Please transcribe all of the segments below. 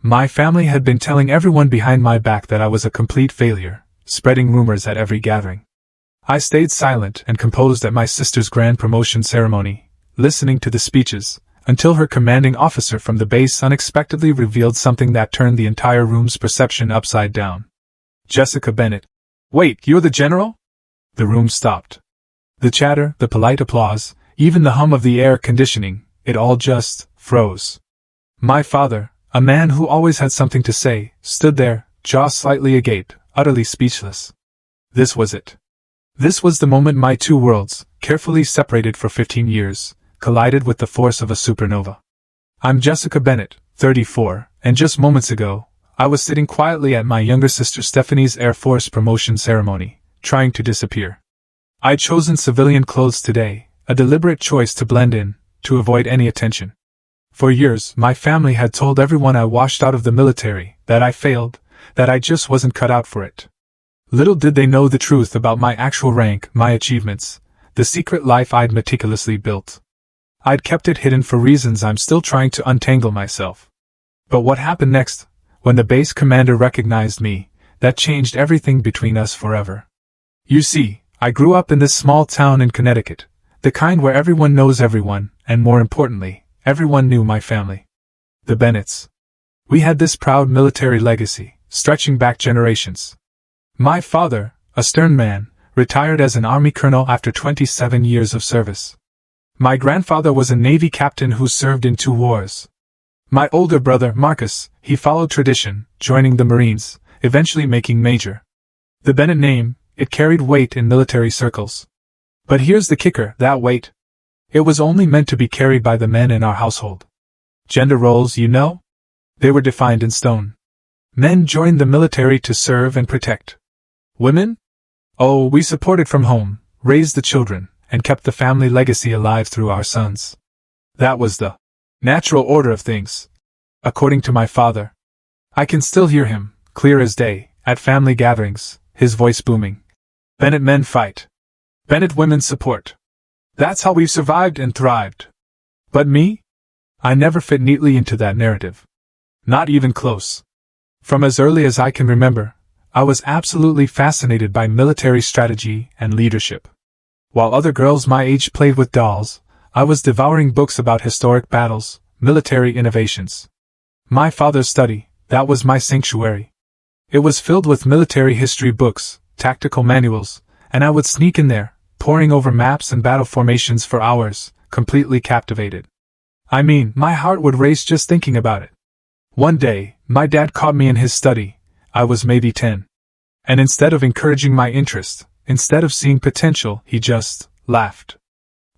My family had been telling everyone behind my back that I was a complete failure, spreading rumors at every gathering. I stayed silent and composed at my sister's grand promotion ceremony, listening to the speeches, until her commanding officer from the base unexpectedly revealed something that turned the entire room's perception upside down. "Jessica Bennett. Wait, you're the general?" The room stopped. The chatter, the polite applause, even the hum of the air conditioning, it all just froze. My father, a man who always had something to say, stood there, jaw slightly agape, utterly speechless. This was it. This was the moment my two worlds, carefully separated for 15 years, collided with the force of a supernova. I'm Jessica Bennett, 34, and just moments ago, I was sitting quietly at my younger sister Stephanie's Air Force promotion ceremony, trying to disappear. I'd chosen civilian clothes today, a deliberate choice to blend in, to avoid any attention. For years, my family had told everyone I washed out of the military, that I failed, that I just wasn't cut out for it. Little did they know the truth about my actual rank, my achievements, the secret life I'd meticulously built. I'd kept it hidden for reasons I'm still trying to untangle myself. But what happened next, when the base commander recognized me, that changed everything between us forever. You see, I grew up in this small town in Connecticut, the kind where everyone knows everyone, and more importantly, everyone knew my family. The Bennetts. We had this proud military legacy, stretching back generations. My father, a stern man, retired as an Army colonel after 27 years of service. My grandfather was a Navy captain who served in 2 wars. My older brother, Marcus, he followed tradition, joining the Marines, eventually making major. The Bennett name, it carried weight in military circles. But here's the kicker, that weight. It was only meant to be carried by the men in our household. Gender roles, you know? They were defined in stone. Men joined the military to serve and protect. Women? Oh, we supported from home, raised the children, and kept the family legacy alive through our sons. That was the natural order of things, according to my father. I can still hear him, clear as day, at family gatherings, his voice booming. Bennett men fight. Bennett women support. That's how we've survived and thrived. But me? I never fit neatly into that narrative. Not even close. From as early as I can remember, I was absolutely fascinated by military strategy and leadership. While other girls my age played with dolls, I was devouring books about historic battles, military innovations. My father's study, that was my sanctuary. It was filled with military history books, tactical manuals, and I would sneak in there, poring over maps and battle formations for hours, completely captivated. I mean, my heart would race just thinking about it. One day, my dad caught me in his study. I was maybe 10. And instead of encouraging my interest, instead of seeing potential, he just laughed.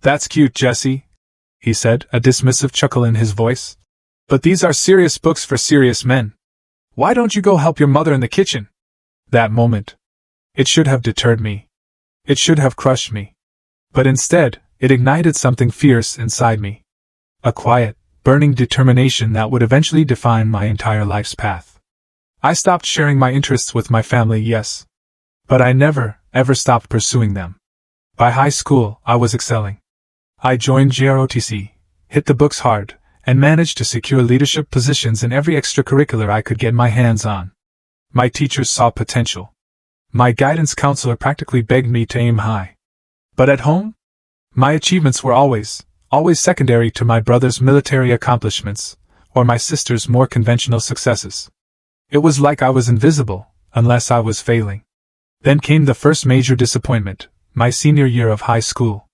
"That's cute, Jessie," he said, a dismissive chuckle in his voice. "But these are serious books for serious men. Why don't you go help your mother in the kitchen?" That moment. It should have deterred me. It should have crushed me. But instead, it ignited something fierce inside me. A quiet, burning determination that would eventually define my entire life's path. I stopped sharing my interests with my family, yes. But I never, ever stopped pursuing them. By high school, I was excelling. I joined JROTC, hit the books hard, and managed to secure leadership positions in every extracurricular I could get my hands on. My teachers saw potential. My guidance counselor practically begged me to aim high. But at home? My achievements were always secondary to my brother's military accomplishments, or my sister's more conventional successes. It was like I was invisible, unless I was failing. Then came the first major disappointment, my senior year of high school.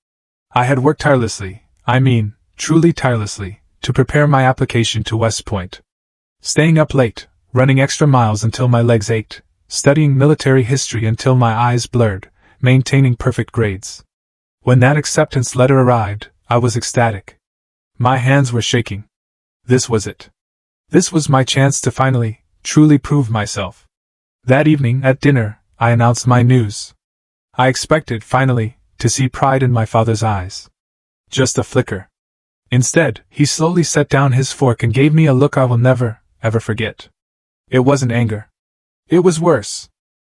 I had worked tirelessly, I mean, truly tirelessly, to prepare my application to West Point. Staying up late, running extra miles until my legs ached, studying military history until my eyes blurred, maintaining perfect grades. When that acceptance letter arrived, I was ecstatic. My hands were shaking. This was it. This was my chance to finally, truly prove myself. That evening, at dinner, I announced my news. I expected, finally, to see pride in my father's eyes. Just a flicker. Instead, he slowly set down his fork and gave me a look I will never, ever forget. It wasn't anger. It was worse.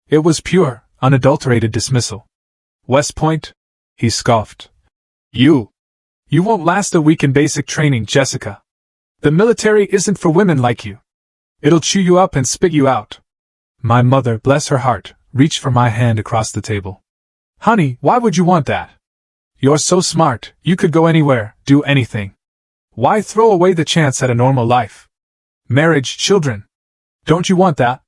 It was pure, unadulterated dismissal. "West Point?" he scoffed. You won't last a week in basic training, Jessica. The military isn't for women like you. It'll chew you up and spit you out. My mother, bless her heart, reached for my hand across the table. Honey, why would you want that? You're so smart, you could go anywhere, do anything. Why throw away the chance at a normal life? Marriage, children. Don't you want that?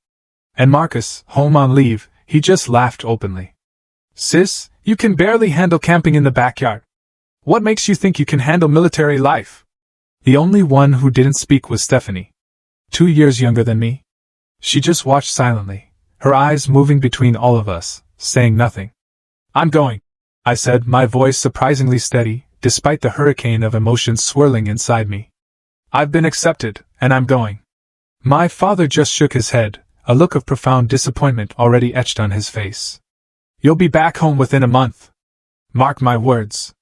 And Marcus, home on leave, he just laughed openly. Sis, you can barely handle camping in the backyard. What makes you think you can handle military life? The only one who didn't speak was Stephanie. 2 years younger than me. She just watched silently, her eyes moving between all of us, saying nothing. I'm going, I said, my voice surprisingly steady, despite the hurricane of emotions swirling inside me. I've been accepted, and I'm going. My father just shook his head, a look of profound disappointment already etched on his face. You'll be back home within a month. Mark my words.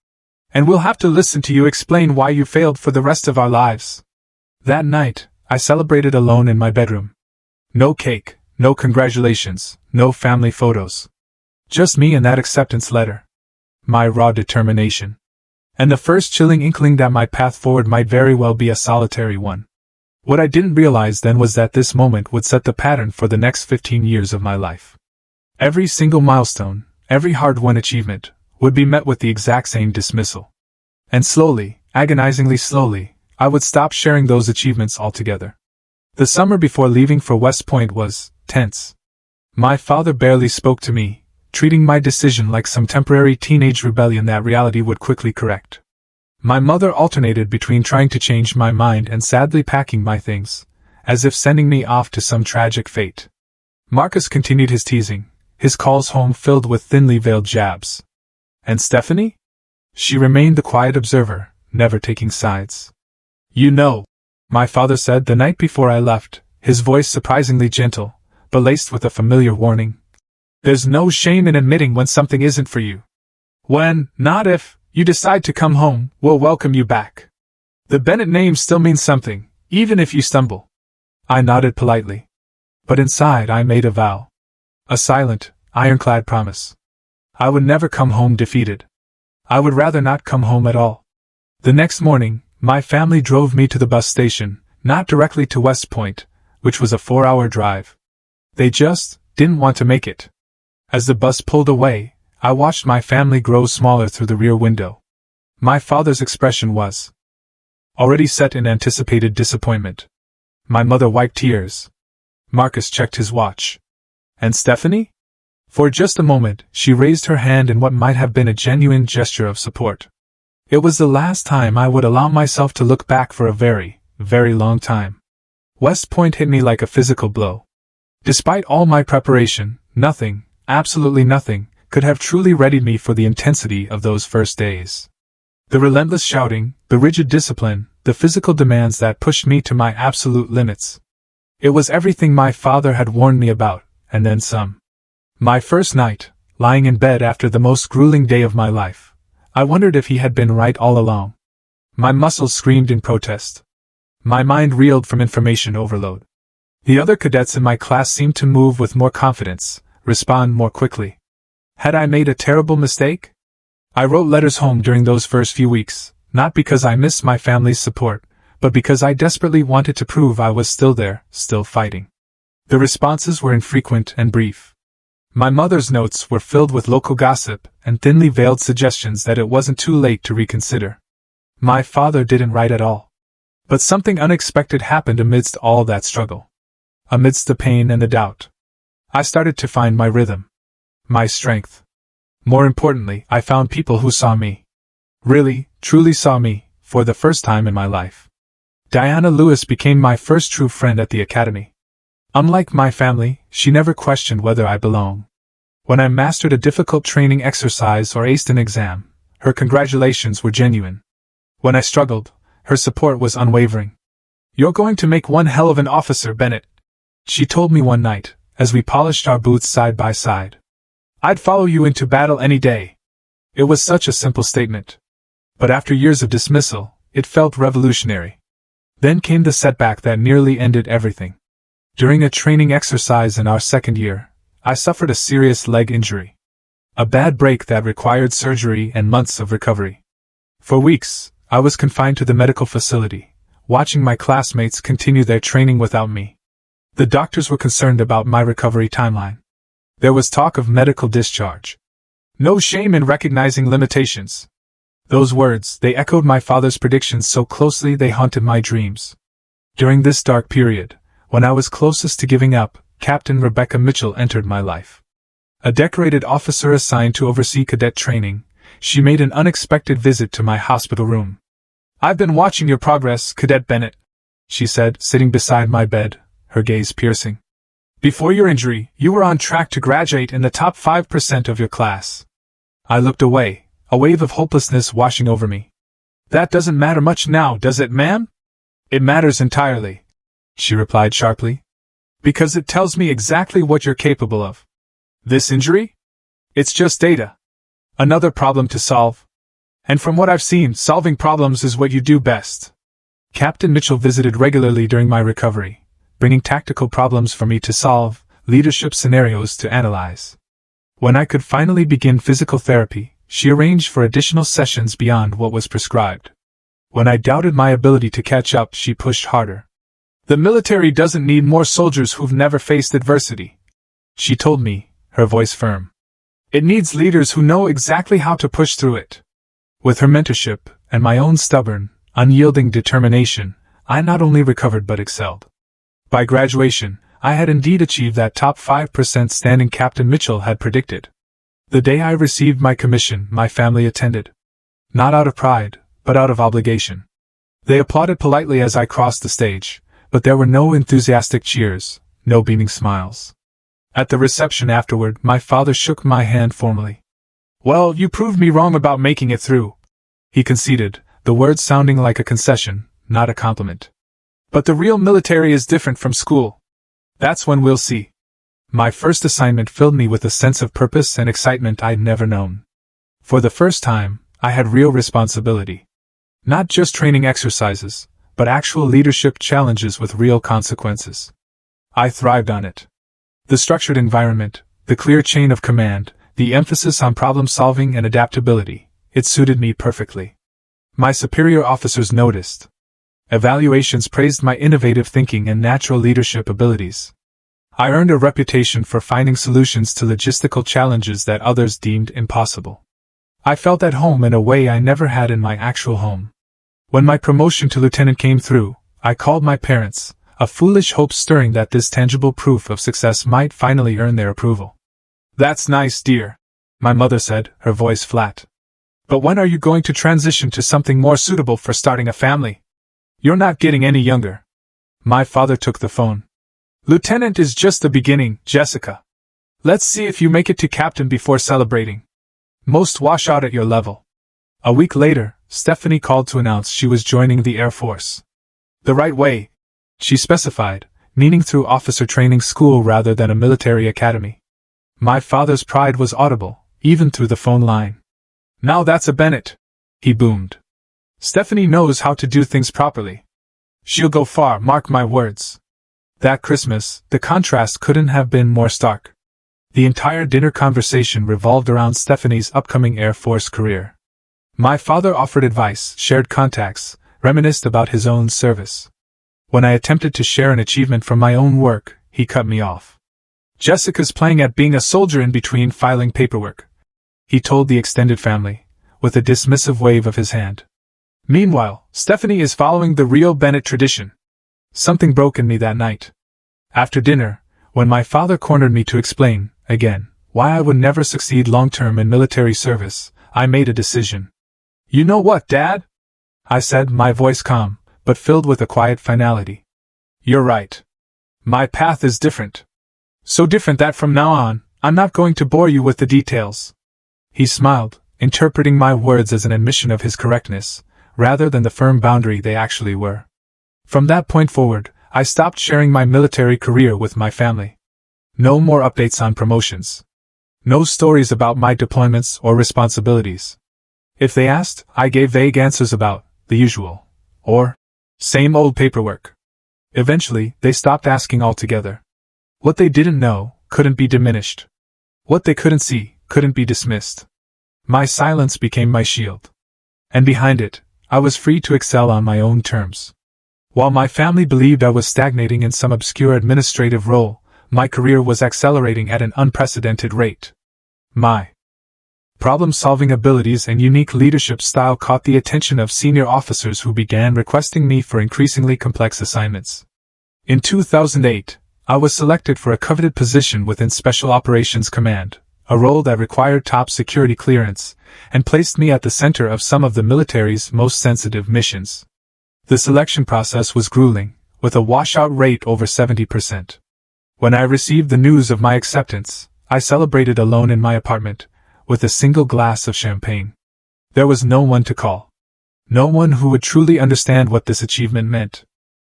And we'll have to listen to you explain why you failed for the rest of our lives. That night, I celebrated alone in my bedroom. No cake, no congratulations, no family photos. Just me and that acceptance letter. My raw determination. And the first chilling inkling that my path forward might very well be a solitary one. What I didn't realize then was that this moment would set the pattern for the next 15 years of my life. Every single milestone, every hard-won achievement, would be met with the exact same dismissal. And slowly, agonizingly slowly, I would stop sharing those achievements altogether. The summer before leaving for West Point was tense. My father barely spoke to me, treating my decision like some temporary teenage rebellion that reality would quickly correct. My mother alternated between trying to change my mind and sadly packing my things, as if sending me off to some tragic fate. Marcus continued his teasing, his calls home filled with thinly veiled jabs. And Stephanie? She remained the quiet observer, never taking sides. You know, my father said the night before I left, his voice surprisingly gentle, but laced with a familiar warning. There's no shame in admitting when something isn't for you. When, not if, you decide to come home, we'll welcome you back. The Bennett name still means something, even if you stumble. I nodded politely. But inside I made a vow. A silent, ironclad promise. I would never come home defeated. I would rather not come home at all. The next morning, my family drove me to the bus station, not directly to West Point, which was a 4-hour drive. They just didn't want to make it. As the bus pulled away, I watched my family grow smaller through the rear window. My father's expression was already set in anticipated disappointment. My mother wiped tears. Marcus checked his watch. And Stephanie? For just a moment, she raised her hand in what might have been a genuine gesture of support. It was the last time I would allow myself to look back for a very, very long time. West Point hit me like a physical blow. Despite all my preparation, nothing, absolutely nothing, could have truly readied me for the intensity of those first days. The relentless shouting, the rigid discipline, the physical demands that pushed me to my absolute limits. It was everything my father had warned me about, and then some. My first night, lying in bed after the most grueling day of my life, I wondered if he had been right all along. My muscles screamed in protest. My mind reeled from information overload. The other cadets in my class seemed to move with more confidence, respond more quickly. Had I made a terrible mistake? I wrote letters home during those first few weeks, not because I missed my family's support, but because I desperately wanted to prove I was still there, still fighting. The responses were infrequent and brief. My mother's notes were filled with local gossip and thinly veiled suggestions that it wasn't too late to reconsider. My father didn't write at all. But something unexpected happened amidst all that struggle. Amidst the pain and the doubt. I started to find my rhythm. My strength. More importantly, I found people who saw me. Really, truly saw me, for the first time in my life. Diana Lewis became my first true friend at the academy. Unlike my family, she never questioned whether I belong. When I mastered a difficult training exercise or aced an exam, her congratulations were genuine. When I struggled, her support was unwavering. "You're going to make one hell of an officer, Bennett," she told me one night, as we polished our boots side by side. "I'd follow you into battle any day." It was such a simple statement. But after years of dismissal, it felt revolutionary. Then came the setback that nearly ended everything. During a training exercise in our second year, I suffered a serious leg injury. A bad break that required surgery and months of recovery. For weeks, I was confined to the medical facility, watching my classmates continue their training without me. The doctors were concerned about my recovery timeline. There was talk of medical discharge. No shame in recognizing limitations. Those words, they echoed my father's predictions so closely they haunted my dreams. During this dark period, when I was closest to giving up, Captain Rebecca Mitchell entered my life. A decorated officer assigned to oversee cadet training, she made an unexpected visit to my hospital room. "I've been watching your progress, Cadet Bennett," she said, sitting beside my bed, her gaze piercing. "Before your injury, you were on track to graduate in the top 5% of your class." I looked away, a wave of hopelessness washing over me. "That doesn't matter much now, does it, ma'am?" "It matters entirely," she replied sharply. "Because it tells me exactly what you're capable of." "This injury? It's just data. Another problem to solve. And from what I've seen, solving problems is what you do best." Captain Mitchell visited regularly during my recovery, bringing tactical problems for me to solve, leadership scenarios to analyze. When I could finally begin physical therapy, she arranged for additional sessions beyond what was prescribed. When I doubted my ability to catch up, she pushed harder. "The military doesn't need more soldiers who've never faced adversity," she told me, her voice firm. "It needs leaders who know exactly how to push through it." With her mentorship, and my own stubborn, unyielding determination, I not only recovered but excelled. By graduation, I had indeed achieved that top 5% standing Captain Mitchell had predicted. The day I received my commission, my family attended. Not out of pride, but out of obligation. They applauded politely as I crossed the stage, but there were no enthusiastic cheers, no beaming smiles. At the reception afterward, my father shook my hand formally. "Well, you proved me wrong about making it through," he conceded, the words sounding like a concession, not a compliment. "But the real military is different from school. That's when we'll see." My first assignment filled me with a sense of purpose and excitement I'd never known. For the first time, I had real responsibility. Not just training exercises, but actual leadership challenges with real consequences. I thrived on it. The structured environment, the clear chain of command, the emphasis on problem-solving and adaptability, it suited me perfectly. My superior officers noticed. Evaluations praised my innovative thinking and natural leadership abilities. I earned a reputation for finding solutions to logistical challenges that others deemed impossible. I felt at home in a way I never had in my actual home. When my promotion to lieutenant came through, I called my parents, a foolish hope stirring that this tangible proof of success might finally earn their approval. "That's nice, dear," my mother said, her voice flat. "But when are you going to transition to something more suitable for starting a family? You're not getting any younger." My father took the phone. "Lieutenant is just the beginning, Jessica. Let's see if you make it to captain before celebrating. Most wash out at your level." A week later, Stephanie called to announce she was joining the Air Force. "The right way," she specified, meaning through officer training school rather than a military academy. My father's pride was audible, even through the phone line. "Now that's a Bennett," he boomed. "Stephanie knows how to do things properly. She'll go far, mark my words." That Christmas, the contrast couldn't have been more stark. The entire dinner conversation revolved around Stephanie's upcoming Air Force career. My father offered advice, shared contacts, reminisced about his own service. When I attempted to share an achievement from my own work, he cut me off. "Jessica's playing at being a soldier in between filing paperwork," he told the extended family, with a dismissive wave of his hand. "Meanwhile, Stephanie is following the real Bennett tradition." Something broke in me that night. After dinner, when my father cornered me to explain, again, why I would never succeed long-term in military service, I made a decision. "You know what, Dad?" I said, my voice calm, but filled with a quiet finality. "You're right. My path is different. So different that from now on, I'm not going to bore you with the details." He smiled, interpreting my words as an admission of his correctness, rather than the firm boundary they actually were. From that point forward, I stopped sharing my military career with my family. No more updates on promotions. No stories about my deployments or responsibilities. If they asked, I gave vague answers about the usual, or same old paperwork. Eventually, they stopped asking altogether. What they didn't know couldn't be diminished. What they couldn't see couldn't be dismissed. My silence became my shield. And behind it, I was free to excel on my own terms. While my family believed I was stagnating in some obscure administrative role, my career was accelerating at an unprecedented rate. My problem-solving abilities and unique leadership style caught the attention of senior officers who began requesting me for increasingly complex assignments. In 2008, I was selected for a coveted position within Special Operations Command, a role that required top security clearance, and placed me at the center of some of the military's most sensitive missions. The selection process was grueling, with a washout rate over 70%. When I received the news of my acceptance, I celebrated alone in my apartment, with a single glass of champagne. There was no one to call. No one who would truly understand what this achievement meant.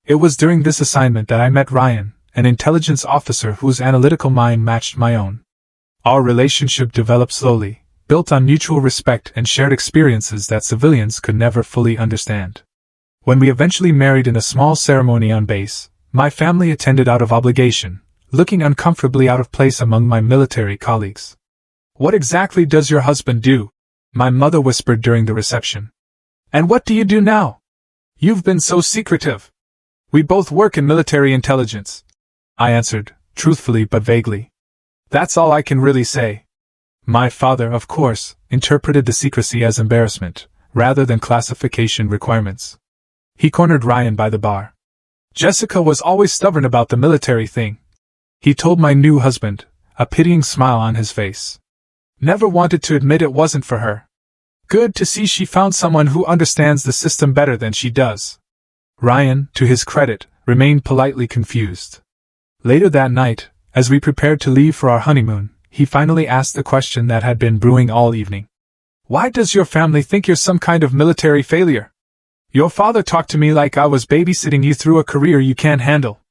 It was during this assignment that I met Ryan, an intelligence officer whose analytical mind matched my own. Our relationship developed slowly, built on mutual respect and shared experiences that civilians could never fully understand. When we eventually married in a small ceremony on base, my family attended out of obligation, looking uncomfortably out of place among my military colleagues. "What exactly does your husband do?" my mother whispered during the reception. "And what do you do now? You've been so secretive." "We both work in military intelligence," I answered, truthfully but vaguely. "That's all I can really say." My father, of course, interpreted the secrecy as embarrassment, rather than classification requirements. He cornered Ryan by the bar. "Jessica was always stubborn about the military thing," he told my new husband, a pitying smile on his face. "Never wanted to admit it wasn't for her. Good to see she found someone who understands the system better than she does." Ryan, to his credit, remained politely confused. Later that night, as we prepared to leave for our honeymoon, he finally asked the question that had been brewing all evening. "Why does your family think you're some kind of military failure? Your father talked to me like I was babysitting you through a career you can't handle."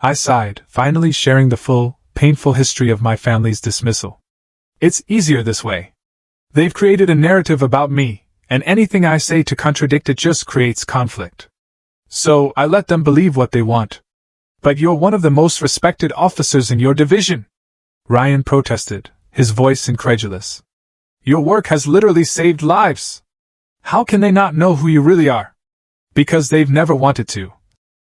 I sighed, finally sharing the full, painful history of my family's dismissal. "It's easier this way. They've created a narrative about me, and anything I say to contradict it just creates conflict. So I let them believe what they want." "But you're one of the most respected officers in your division," Ryan protested, his voice incredulous. "Your work has literally saved lives. How can they not know who you really are?" "Because they've never wanted to,"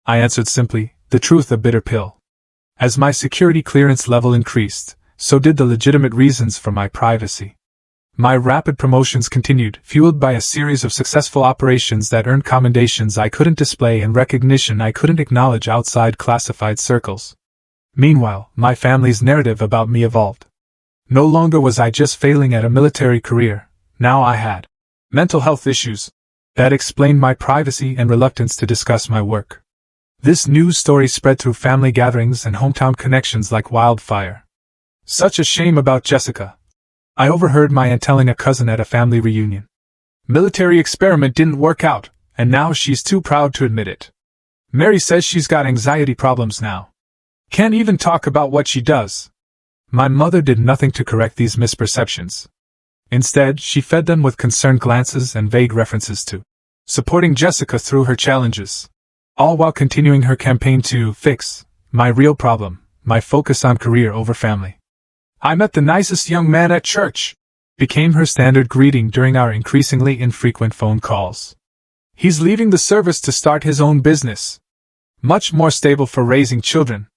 I answered simply, the truth a bitter pill. As my security clearance level increased, so did the legitimate reasons for my privacy. My rapid promotions continued, fueled by a series of successful operations that earned commendations I couldn't display and recognition I couldn't acknowledge outside classified circles. Meanwhile, my family's narrative about me evolved. No longer was I just failing at a military career, now I had mental health issues. That explained my privacy and reluctance to discuss my work. This news story spread through family gatherings and hometown connections like wildfire. "Such a shame about Jessica," I overheard my aunt telling a cousin at a family reunion. "Military experiment didn't work out, and now she's too proud to admit it. Mary says she's got anxiety problems now. Can't even talk about what she does." My mother did nothing to correct these misperceptions. Instead, she fed them with concerned glances and vague references to supporting Jessica through her challenges, all while continuing her campaign to fix my real problem, my focus on career over family. "I met the nicest young man at church," became her standard greeting during our increasingly infrequent phone calls. "He's leaving the service to start his own business. Much more stable for raising children."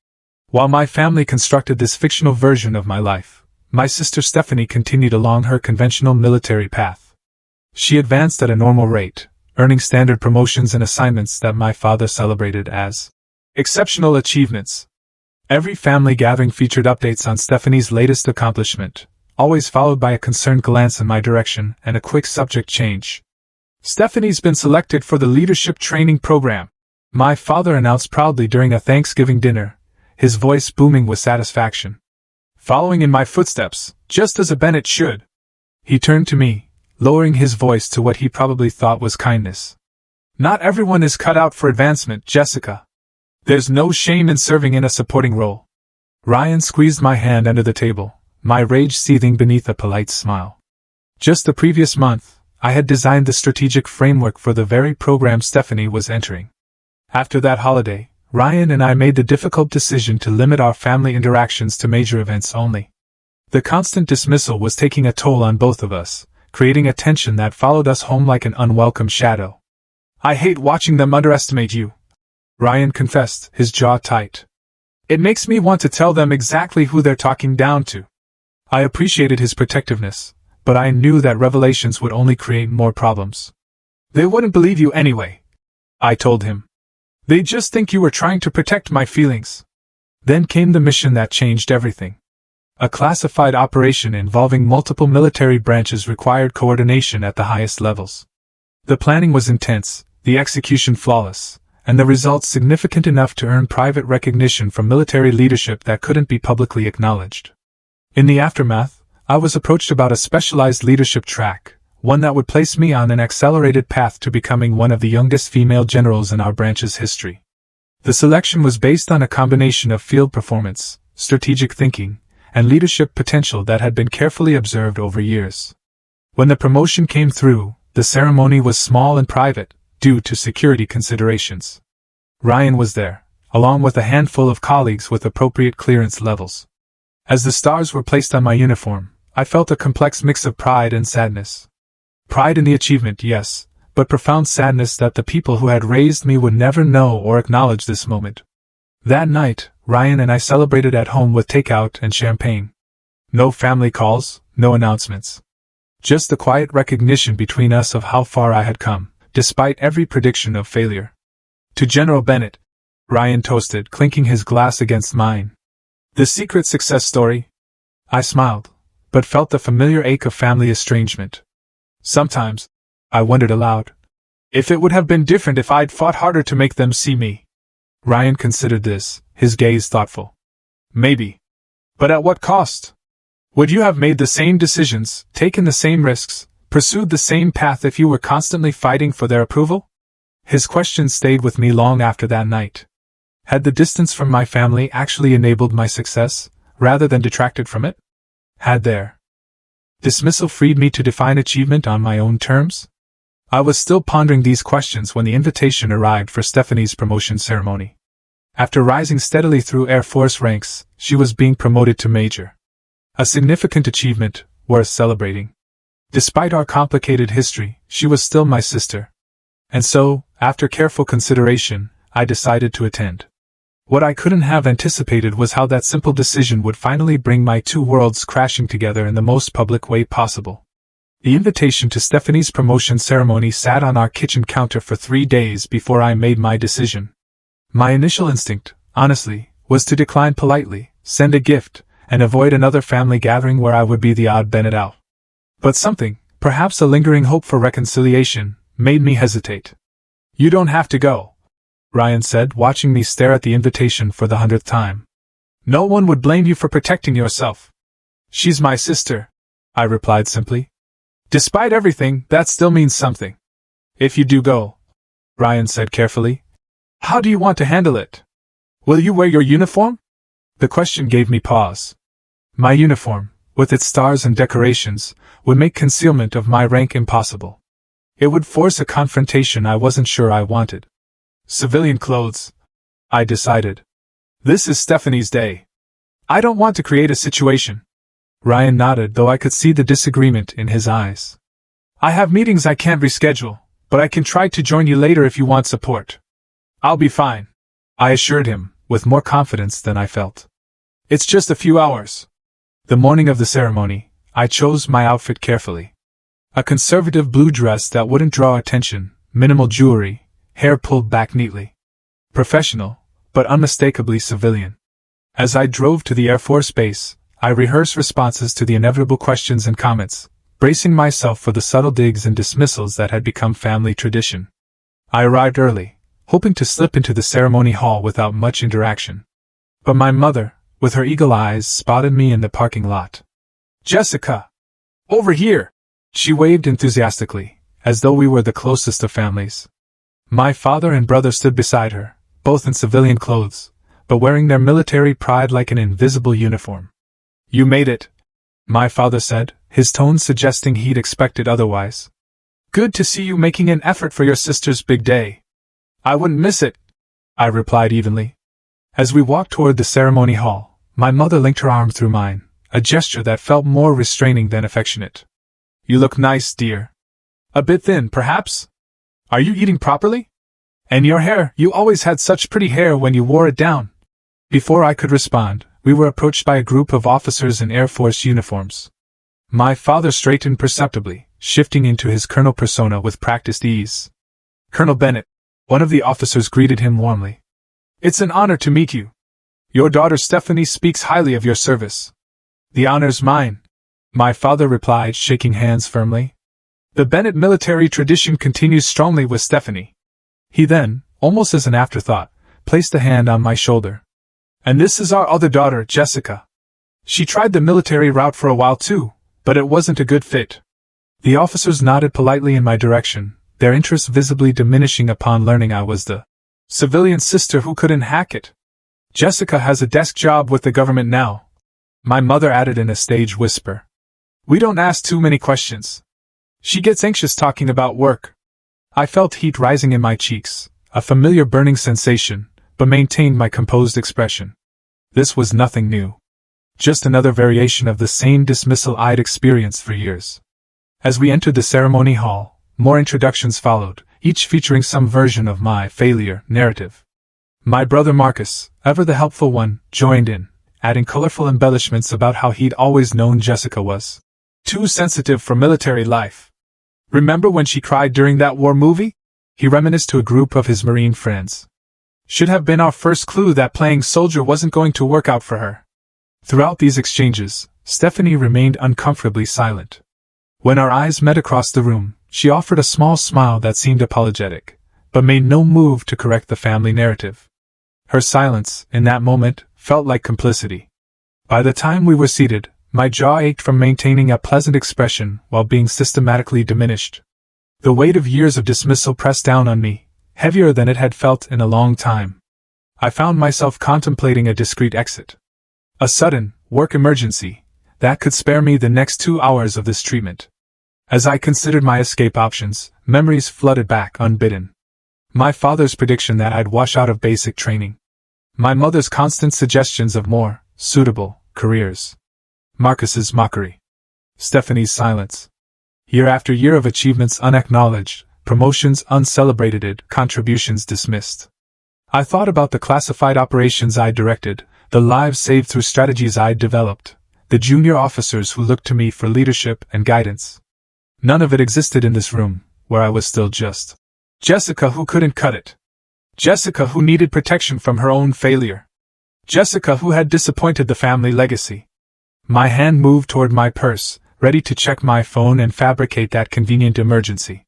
While my family constructed this fictional version of my life, my sister Stephanie continued along her conventional military path. She advanced at a normal rate, earning standard promotions and assignments that my father celebrated as exceptional achievements. Every family gathering featured updates on Stephanie's latest accomplishment, always followed by a concerned glance in my direction and a quick subject change. "Stephanie's been selected for the leadership training program," my father announced proudly during a Thanksgiving dinner, his voice booming with satisfaction. "Following in my footsteps, just as a Bennett should." He turned to me, lowering his voice to what he probably thought was kindness. "Not everyone is cut out for advancement, Jessica. There's no shame in serving in a supporting role." Ryan squeezed my hand under the table, my rage seething beneath a polite smile. Just the previous month, I had designed the strategic framework for the very program Stephanie was entering. After that holiday, Ryan and I made the difficult decision to limit our family interactions to major events only. The constant dismissal was taking a toll on both of us, creating a tension that followed us home like an unwelcome shadow. "I hate watching them underestimate you," Ryan confessed, his jaw tight. It makes me want to tell them exactly who they're talking down to. I appreciated his protectiveness, but I knew that revelations would only create more problems. They wouldn't believe you anyway, I told him. They'd just think you were trying to protect my feelings. Then came the mission that changed everything. A classified operation involving multiple military branches required coordination at the highest levels. The planning was intense, the execution flawless, and the results significant enough to earn private recognition from military leadership that couldn't be publicly acknowledged. In the aftermath, I was approached about a specialized leadership track, one that would place me on an accelerated path to becoming one of the youngest female generals in our branch's history. The selection was based on a combination of field performance, strategic thinking, and leadership potential that had been carefully observed over years. When the promotion came through, the ceremony was small and private, due to security considerations. Ryan was there, along with a handful of colleagues with appropriate clearance levels. As the stars were placed on my uniform, I felt a complex mix of pride and sadness. Pride in the achievement, yes, but profound sadness that the people who had raised me would never know or acknowledge this moment. That night, Ryan and I celebrated at home with takeout and champagne. No family calls, no announcements. Just the quiet recognition between us of how far I had come, despite every prediction of failure. To General Bennett, Ryan toasted, clinking his glass against mine. The secret success story? I smiled, but felt the familiar ache of family estrangement. Sometimes, I wondered aloud, if it would have been different if I'd fought harder to make them see me. Ryan considered this, his gaze thoughtful. Maybe. But at what cost? Would you have made the same decisions, taken the same risks, pursued the same path if you were constantly fighting for their approval? His question stayed with me long after that night. Had the distance from my family actually enabled my success, rather than detracted from it? Had their dismissal freed me to define achievement on my own terms? I was still pondering these questions when the invitation arrived for Stephanie's promotion ceremony. After rising steadily through Air Force ranks, she was being promoted to major. A significant achievement, worth celebrating. Despite our complicated history, she was still my sister. And so, after careful consideration, I decided to attend. What I couldn't have anticipated was how that simple decision would finally bring my two worlds crashing together in the most public way possible. The invitation to Stephanie's promotion ceremony sat on our kitchen counter for 3 days before I made my decision. My initial instinct, honestly, was to decline politely, send a gift, and avoid another family gathering where I would be the odd Bennett out. But something, perhaps a lingering hope for reconciliation, made me hesitate. You don't have to go, Ryan said, watching me stare at the invitation for the 100th time. No one would blame you for protecting yourself. She's my sister, I replied simply. Despite everything, that still means something. If you do go, Ryan said carefully, how do you want to handle it? Will you wear your uniform? The question gave me pause. My uniform, with its stars and decorations, would make concealment of my rank impossible. It would force a confrontation I wasn't sure I wanted. Civilian clothes, I decided. This is Stephanie's day. I don't want to create a situation. Ryan nodded, though I could see the disagreement in his eyes. I have meetings I can't reschedule, but I can try to join you later if you want support. I'll be fine, I assured him, with more confidence than I felt. It's just a few hours. The morning of the ceremony, I chose my outfit carefully. A conservative blue dress that wouldn't draw attention, minimal jewelry, hair pulled back neatly. Professional, but unmistakably civilian. As I drove to the Air Force Base, I rehearsed responses to the inevitable questions and comments, bracing myself for the subtle digs and dismissals that had become family tradition. I arrived early, hoping to slip into the ceremony hall without much interaction. But my mother, with her eagle eyes, spotted me in the parking lot. Jessica! Over here! She waved enthusiastically, as though we were the closest of families. My father and brother stood beside her, both in civilian clothes, but wearing their military pride like an invisible uniform. You made it, my father said, his tone suggesting he'd expected otherwise. Good to see you making an effort for your sister's big day. I wouldn't miss it, I replied evenly. As we walked toward the ceremony hall, my mother linked her arm through mine, a gesture that felt more restraining than affectionate. You look nice, dear. A bit thin, perhaps? Are you eating properly? And your hair, you always had such pretty hair when you wore it down. Before I could respond, we were approached by a group of officers in Air Force uniforms. My father straightened perceptibly, shifting into his colonel persona with practiced ease. Colonel Bennett, one of the officers greeted him warmly. It's an honor to meet you. Your daughter Stephanie speaks highly of your service. The honor's mine, my father replied, shaking hands firmly. The Bennett military tradition continues strongly with Stephanie. He then, almost as an afterthought, placed a hand on my shoulder. And this is our other daughter, Jessica. She tried the military route for a while too, but it wasn't a good fit. The officers nodded politely in my direction, their interest visibly diminishing upon learning I was the civilian sister who couldn't hack it. Jessica has a desk job with the government now, my mother added in a stage whisper. We don't ask too many questions. She gets anxious talking about work. I felt heat rising in my cheeks, a familiar burning sensation, but maintained my composed expression. This was nothing new. Just another variation of the same dismissal I'd experienced for years. As we entered the ceremony hall, more introductions followed, each featuring some version of my failure narrative. My brother Marcus, ever the helpful one, joined in, adding colorful embellishments about how he'd always known Jessica was too sensitive for military life. Remember when she cried during that war movie? He reminisced to a group of his Marine friends. Should have been our first clue that playing soldier wasn't going to work out for her. Throughout these exchanges, Stephanie remained uncomfortably silent. When our eyes met across the room, she offered a small smile that seemed apologetic, but made no move to correct the family narrative. Her silence, in that moment, felt like complicity. By the time we were seated, my jaw ached from maintaining a pleasant expression while being systematically diminished. The weight of years of dismissal pressed down on me, heavier than it had felt in a long time. I found myself contemplating a discreet exit. A sudden, work emergency, that could spare me the next 2 hours of this treatment. As I considered my escape options, memories flooded back unbidden. My father's prediction that I'd wash out of basic training. My mother's constant suggestions of more suitable careers. Marcus's mockery. Stephanie's silence. Year after year of achievements unacknowledged, promotions uncelebrated, contributions dismissed. I thought about the classified operations I directed, the lives saved through strategies I developed, the junior officers who looked to me for leadership and guidance. None of it existed in this room, where I was still just Jessica who couldn't cut it. Jessica who needed protection from her own failure. Jessica who had disappointed the family legacy. My hand moved toward my purse, ready to check my phone and fabricate that convenient emergency.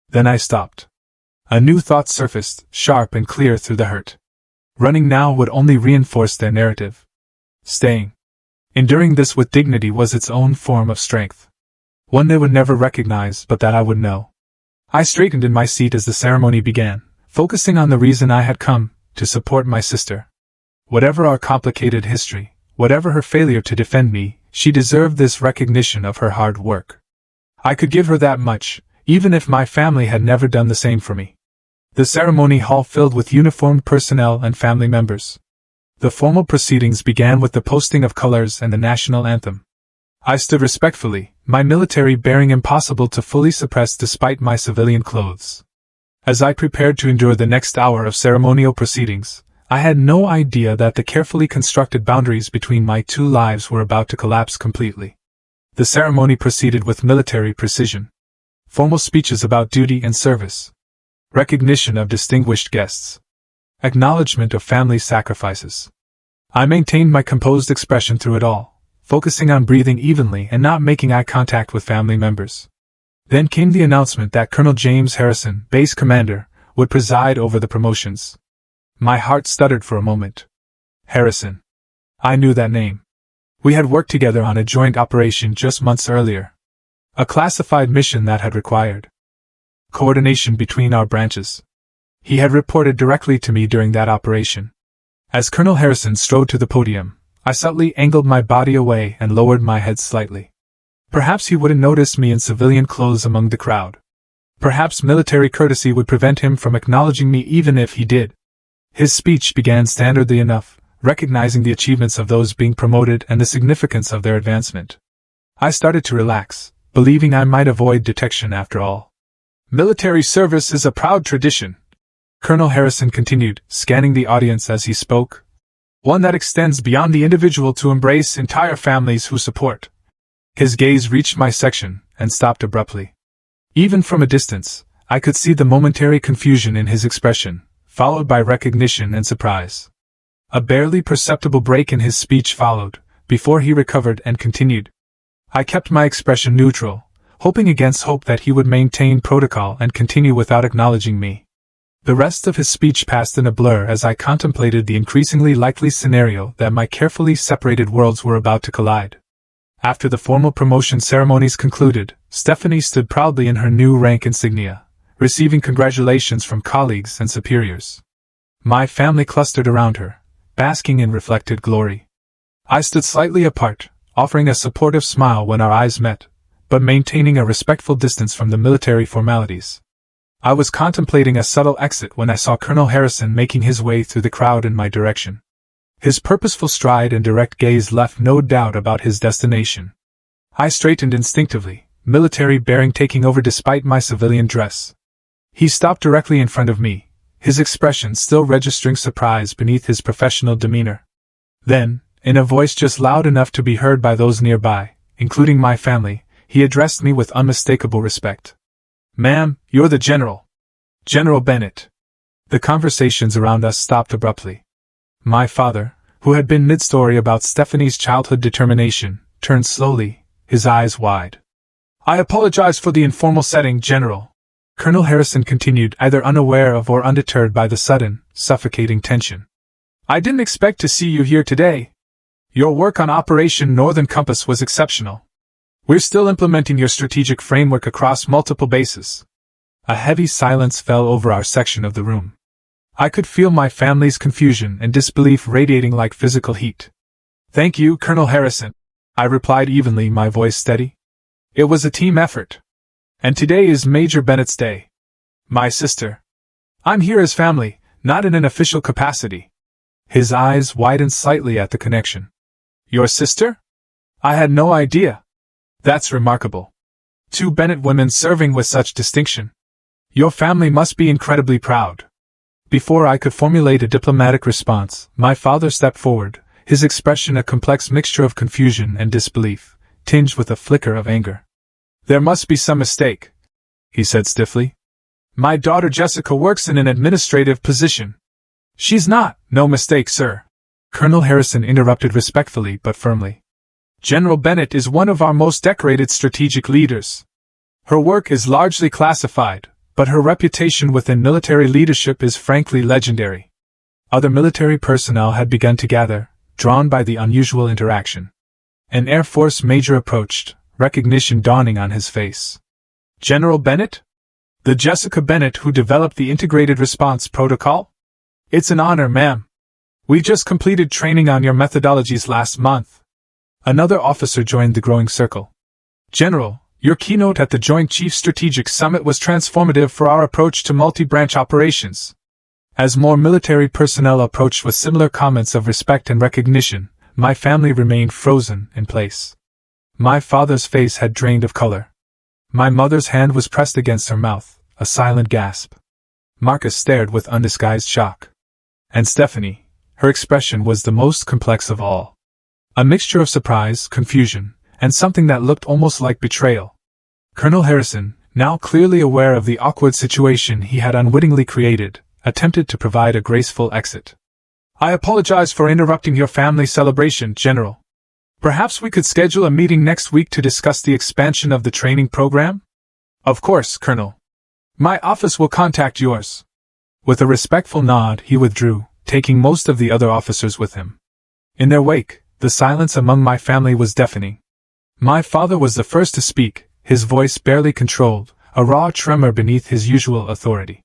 Then I stopped. A new thought surfaced, sharp and clear through the hurt. Running now would only reinforce their narrative. Staying, enduring this with dignity was its own form of strength. One they would never recognize, but that I would know. I straightened in my seat as the ceremony began, focusing on the reason I had come, to support my sister. Whatever our complicated history, whatever her failure to defend me, she deserved this recognition of her hard work. I could give her that much, even if my family had never done the same for me. The ceremony hall filled with uniformed personnel and family members. The formal proceedings began with the posting of colors and the national anthem. I stood respectfully, my military bearing impossible to fully suppress despite my civilian clothes. As I prepared to endure the next hour of ceremonial proceedings, I had no idea that the carefully constructed boundaries between my two lives were about to collapse completely. The ceremony proceeded with military precision. Formal speeches about duty and service. Recognition of distinguished guests. Acknowledgement of family sacrifices. I maintained my composed expression through it all, focusing on breathing evenly and not making eye contact with family members. Then came the announcement that Colonel James Harrison, base commander, would preside over the promotions. My heart stuttered for a moment. Harrison. I knew that name. We had worked together on a joint operation just months earlier. A classified mission that had required coordination between our branches. He had reported directly to me during that operation. As Colonel Harrison strode to the podium, I subtly angled my body away and lowered my head slightly. Perhaps he wouldn't notice me in civilian clothes among the crowd. Perhaps military courtesy would prevent him from acknowledging me even if he did. His speech began standardly enough, recognizing the achievements of those being promoted and the significance of their advancement. I started to relax, believing I might avoid detection after all. Military service is a proud tradition. Colonel Harrison continued, scanning the audience as he spoke. One that extends beyond the individual to embrace entire families who support. His gaze reached my section and stopped abruptly. Even from a distance, I could see the momentary confusion in his expression, followed by recognition and surprise. A barely perceptible break in his speech followed, before he recovered and continued. I kept my expression neutral, hoping against hope that he would maintain protocol and continue without acknowledging me. The rest of his speech passed in a blur as I contemplated the increasingly likely scenario that my carefully separated worlds were about to collide. After the formal promotion ceremonies concluded, Stephanie stood proudly in her new rank insignia, receiving congratulations from colleagues and superiors. My family clustered around her, basking in reflected glory. I stood slightly apart, offering a supportive smile when our eyes met, but maintaining a respectful distance from the military formalities. I was contemplating a subtle exit when I saw Colonel Harrison making his way through the crowd in my direction. His purposeful stride and direct gaze left no doubt about his destination. I straightened instinctively, military bearing taking over despite my civilian dress. He stopped directly in front of me, his expression still registering surprise beneath his professional demeanor. Then, in a voice just loud enough to be heard by those nearby, including my family, he addressed me with unmistakable respect. "Ma'am, you're the General. General Bennett." The conversations around us stopped abruptly. My father, who had been mid-story about Stephanie's childhood determination, turned slowly, his eyes wide. "I apologize for the informal setting, General," Colonel Harrison continued, either unaware of or undeterred by the sudden, suffocating tension. "I didn't expect to see you here today. Your work on Operation Northern Compass was exceptional. We're still implementing your strategic framework across multiple bases." A heavy silence fell over our section of the room. I could feel my family's confusion and disbelief radiating like physical heat. "Thank you, Colonel Harrison," I replied evenly, my voice steady. "It was a team effort. And today is Major Bennett's day. My sister. I'm here as family, not in an official capacity." His eyes widened slightly at the connection. "Your sister? I had no idea. That's remarkable. 2 Bennett women serving with such distinction. Your family must be incredibly proud." Before I could formulate a diplomatic response, my father stepped forward, his expression a complex mixture of confusion and disbelief, tinged with a flicker of anger. "There must be some mistake," he said stiffly. "My daughter Jessica works in an administrative position." "She's not." "No mistake, sir," Colonel Harrison interrupted respectfully but firmly. "General Bennett is one of our most decorated strategic leaders. Her work is largely classified, but her reputation within military leadership is frankly legendary." Other military personnel had begun to gather, drawn by the unusual interaction. An Air Force major approached, recognition dawning on his face. "General Bennett? The Jessica Bennett who developed the Integrated Response Protocol? It's an honor, ma'am. We just completed training on your methodologies last month." Another officer joined the growing circle. "General, your keynote at the Joint Chiefs Strategic Summit was transformative for our approach to multi-branch operations." As more military personnel approached with similar comments of respect and recognition, my family remained frozen in place. My father's face had drained of color. My mother's hand was pressed against her mouth, a silent gasp. Marcus stared with undisguised shock. And Stephanie, her expression was the most complex of all. A mixture of surprise, confusion, and something that looked almost like betrayal. Colonel Harrison, now clearly aware of the awkward situation he had unwittingly created, attempted to provide a graceful exit. "I apologize for interrupting your family celebration, General. Perhaps we could schedule a meeting next week to discuss the expansion of the training program?" "Of course, Colonel. My office will contact yours." With a respectful nod, he withdrew, taking most of the other officers with him. In their wake, the silence among my family was deafening. My father was the first to speak, his voice barely controlled, a raw tremor beneath his usual authority.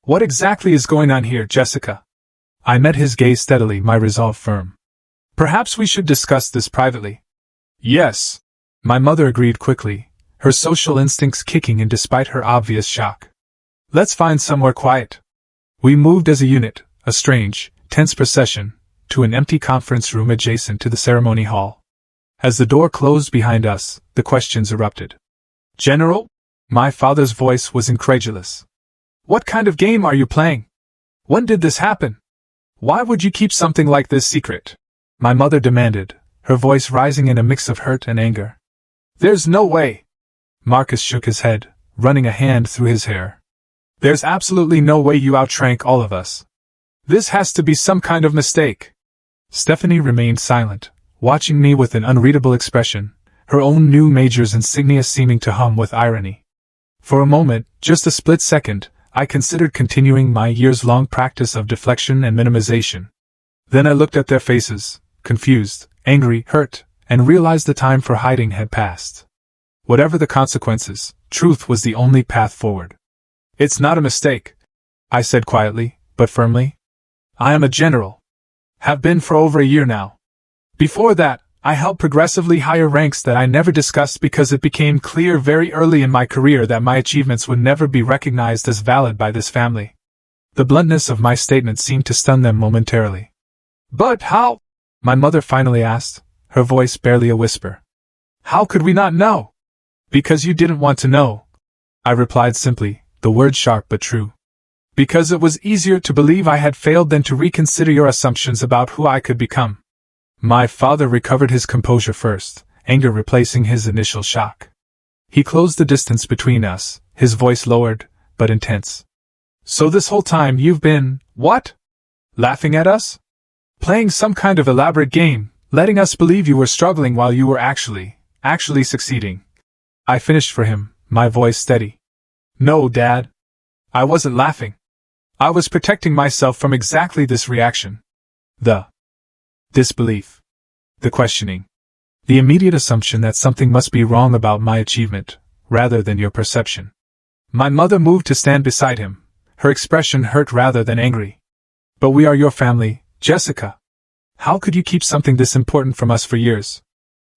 "What exactly is going on here, Jessica?" I met his gaze steadily, my resolve firm. "Perhaps we should discuss this privately." "Yes," my mother agreed quickly, her social instincts kicking in despite her obvious shock. "Let's find somewhere quiet." We moved as a unit, a strange, tense procession, to an empty conference room adjacent to the ceremony hall. As the door closed behind us, the questions erupted. "General?" My father's voice was incredulous. "What kind of game are you playing?" When did this happen? Why would you keep something like this secret? My mother demanded, her voice rising in a mix of hurt and anger. There's no way. Marcus shook his head, running a hand through his hair. There's absolutely no way you outshrank all of us. This has to be some kind of mistake. Stephanie remained silent, watching me with an unreadable expression, her own new major's insignia seeming to hum with irony. For a moment, just a split second, I considered continuing my years-long practice of deflection and minimization. Then I looked at their faces, confused, angry, hurt, and realized the time for hiding had passed. Whatever the consequences, truth was the only path forward. It's not a mistake, I said quietly, but firmly. I am a general. Have been for over a year now. Before that, I held progressively higher ranks that I never discussed because it became clear very early in my career that my achievements would never be recognized as valid by this family. The bluntness of my statement seemed to stun them momentarily. But how? My mother finally asked, her voice barely a whisper. How could we not know? Because you didn't want to know, I replied simply, the words sharp but true. Because it was easier to believe I had failed than to reconsider your assumptions about who I could become. My father recovered his composure first, anger replacing his initial shock. He closed the distance between us, his voice lowered, but intense. So this whole time you've been, what? Laughing at us? Playing some kind of elaborate game, letting us believe you were struggling while you were actually succeeding. I finished for him, my voice steady. No, Dad. I wasn't laughing. I was protecting myself from exactly this reaction. The disbelief. The questioning. The immediate assumption that something must be wrong about my achievement, rather than your perception. My mother moved to stand beside him, her expression hurt rather than angry. But we are your family, Jessica. How could you keep something this important from us for years?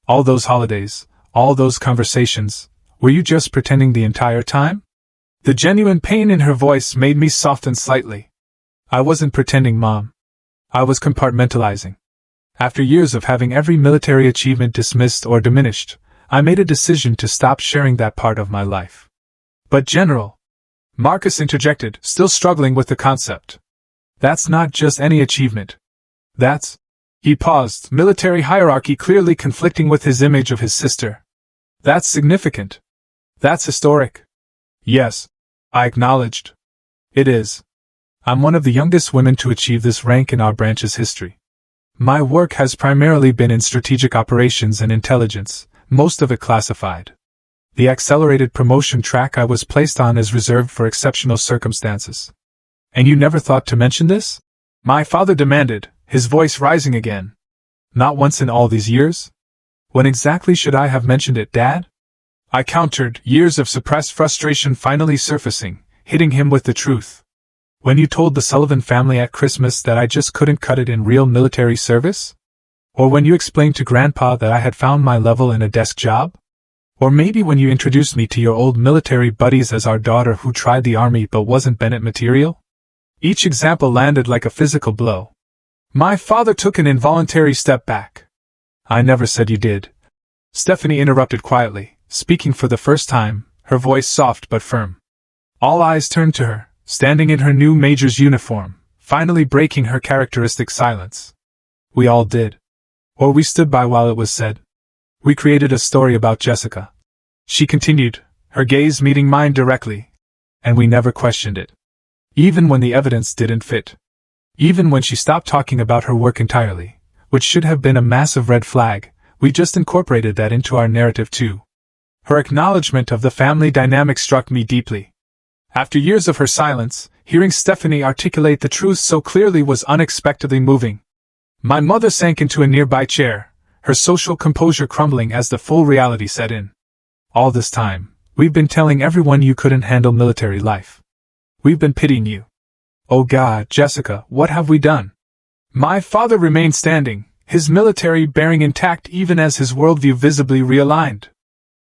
All those holidays, all those conversations, were you just pretending the entire time? The genuine pain in her voice made me soften slightly. I wasn't pretending, Mom. I was compartmentalizing. After years of having every military achievement dismissed or diminished, I made a decision to stop sharing that part of my life. But General, Marcus interjected, still struggling with the concept. That's not just any achievement. That's... He paused, military hierarchy clearly conflicting with his image of his sister. That's significant. That's historic. Yes, I acknowledged. It is. I'm one of the youngest women to achieve this rank in our branch's history. My work has primarily been in strategic operations and intelligence, most of it classified. The accelerated promotion track I was placed on is reserved for exceptional circumstances. And you never thought to mention this? My father demanded, his voice rising again. Not once in all these years? When exactly should I have mentioned it, Dad? I countered, years of suppressed frustration finally surfacing, hitting him with the truth. When you told the Sullivan family at Christmas that I just couldn't cut it in real military service? Or when you explained to Grandpa that I had found my level in a desk job? Or maybe when you introduced me to your old military buddies as our daughter who tried the army but wasn't Bennett material? Each example landed like a physical blow. My father took an involuntary step back. I never said you did. Stephanie interrupted quietly, speaking for the first time, her voice soft but firm. All eyes turned to her, standing in her new major's uniform, finally breaking her characteristic silence. We all did. Or we stood by while it was said. We created a story about Jessica. She continued, her gaze meeting mine directly. And we never questioned it. Even when the evidence didn't fit. Even when she stopped talking about her work entirely, which should have been a massive red flag, we just incorporated that into our narrative too. Her acknowledgement of the family dynamic struck me deeply. After years of her silence, hearing Stephanie articulate the truth so clearly was unexpectedly moving. My mother sank into a nearby chair, her social composure crumbling as the full reality set in. All this time, we've been telling everyone you couldn't handle military life. We've been pitying you. Oh God, Jessica, what have we done? My father remained standing, his military bearing intact even as his worldview visibly realigned.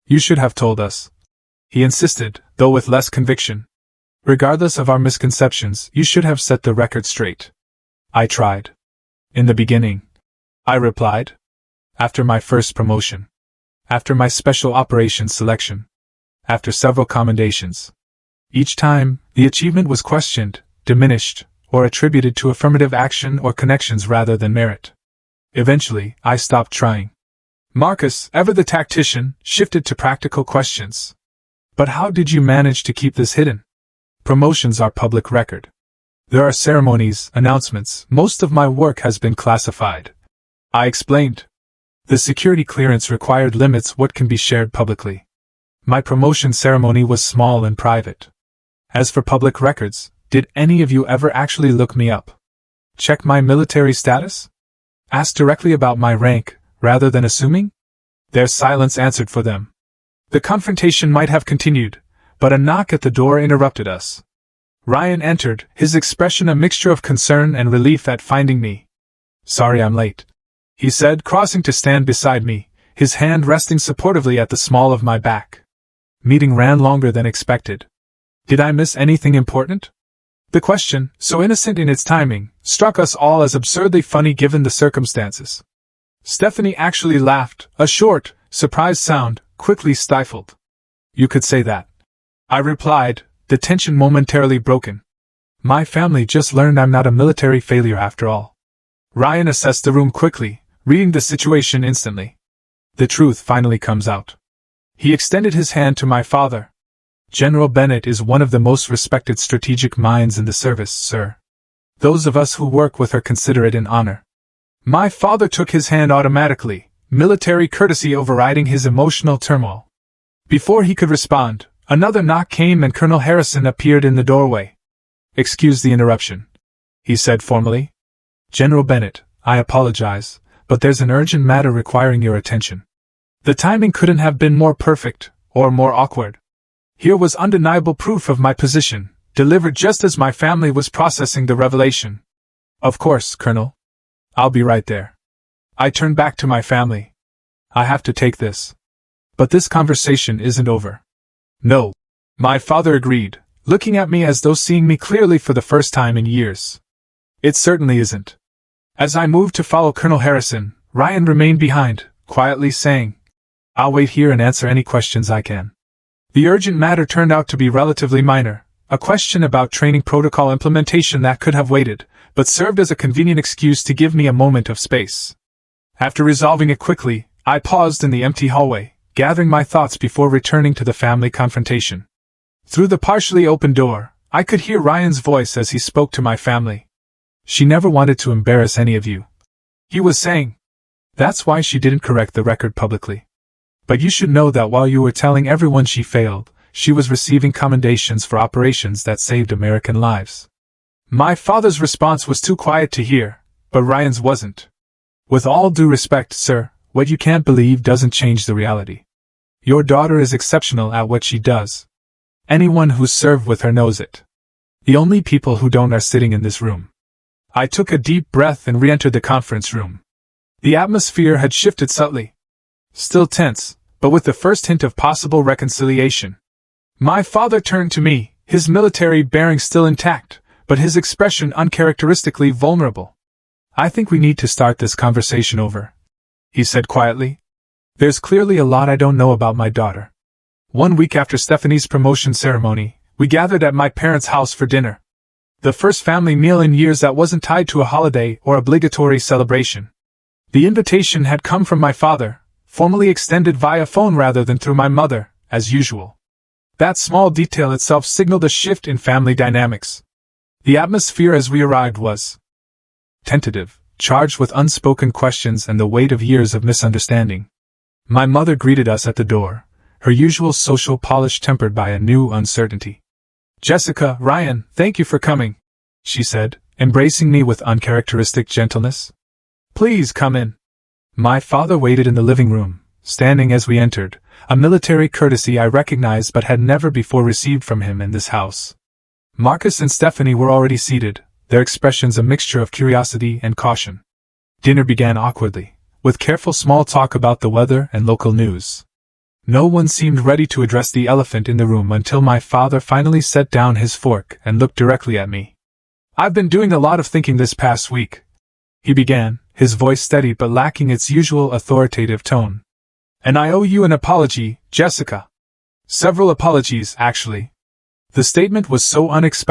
You should have told us. He insisted, though with less conviction. Regardless of our misconceptions, you should have set the record straight. I tried. In the beginning. I replied. After my first promotion. After my special operations selection. After several commendations. Each time, the achievement was questioned, diminished, or attributed to affirmative action or connections rather than merit. Eventually, I stopped trying. Marcus, ever the tactician, shifted to practical questions. But how did you manage to keep this hidden? Promotions are public record. There are ceremonies, announcements, most of my work has been classified. I explained. The security clearance required limits what can be shared publicly. My promotion ceremony was small and private. As for public records, did any of you ever actually look me up? Check my military status? Ask directly about my rank, rather than assuming? Their silence answered for them. The confrontation might have continued, but a knock at the door interrupted us. Ryan entered, his expression a mixture of concern and relief at finding me. "Sorry I'm late," he said, crossing to stand beside me, his hand resting supportively at the small of my back. Meeting ran longer than expected. Did I miss anything important? The question, so innocent in its timing, struck us all as absurdly funny given the circumstances. Stephanie actually laughed, a short, surprised sound, quickly stifled. "You could say that," I replied, the tension momentarily broken. "My family just learned I'm not a military failure after all." Ryan assessed the room quickly, reading the situation instantly. The truth finally comes out. He extended his hand to my father. "General Bennett is one of the most respected strategic minds in the service, sir. Those of us who work with her consider it an honor." My father took his hand automatically, military courtesy overriding his emotional turmoil. Before he could respond, another knock came and Colonel Harrison appeared in the doorway. "Excuse the interruption," he said formally. "General Bennett, I apologize, but there's an urgent matter requiring your attention." The timing couldn't have been more perfect, or more awkward. Here was undeniable proof of my position, delivered just as my family was processing the revelation. "Of course, Colonel. I'll be right there." I turned back to my family. "I have to take this. But this conversation isn't over." "No," my father agreed, looking at me as though seeing me clearly for the first time in years. "It certainly isn't." As I moved to follow Colonel Harrison, Ryan remained behind, quietly saying, "I'll wait here and answer any questions I can." The urgent matter turned out to be relatively minor, a question about training protocol implementation that could have waited, but served as a convenient excuse to give me a moment of space. After resolving it quickly, I paused in the empty hallway, gathering my thoughts before returning to the family confrontation. Through the partially open door, I could hear Ryan's voice as he spoke to my family. "She never wanted to embarrass any of you," he was saying. "That's why she didn't correct the record publicly. But you should know that while you were telling everyone she failed, she was receiving commendations for operations that saved American lives." My father's response was too quiet to hear, but Ryan's wasn't. "With all due respect, sir, what you can't believe doesn't change the reality. Your daughter is exceptional at what she does. Anyone who's served with her knows it. The only people who don't are sitting in this room." I took a deep breath and re-entered the conference room. The atmosphere had shifted subtly. Still tense, but with the first hint of possible reconciliation. My father turned to me, his military bearing still intact, but his expression uncharacteristically vulnerable. "I think we need to start this conversation over," he said quietly. "There's clearly a lot I don't know about my daughter." 1 week after Stephanie's promotion ceremony, we gathered at my parents' house for dinner. The first family meal in years that wasn't tied to a holiday or obligatory celebration. The invitation had come from my father, formally extended via phone rather than through my mother, as usual. That small detail itself signaled a shift in family dynamics. The atmosphere as we arrived was tentative, charged with unspoken questions and the weight of years of misunderstanding. My mother greeted us at the door, her usual social polish tempered by a new uncertainty. "Jessica, Ryan, thank you for coming," she said, embracing me with uncharacteristic gentleness. "Please come in." My father waited in the living room, standing as we entered, a military courtesy I recognized but had never before received from him in this house. Marcus and Stephanie were already seated, their expressions a mixture of curiosity and caution. Dinner began awkwardly, with careful small talk about the weather and local news. No one seemed ready to address the elephant in the room until my father finally set down his fork and looked directly at me. "I've been doing a lot of thinking this past week," he began, his voice steady but lacking its usual authoritative tone. "And I owe you an apology, Jessica. Several apologies, actually." The statement was so unexpected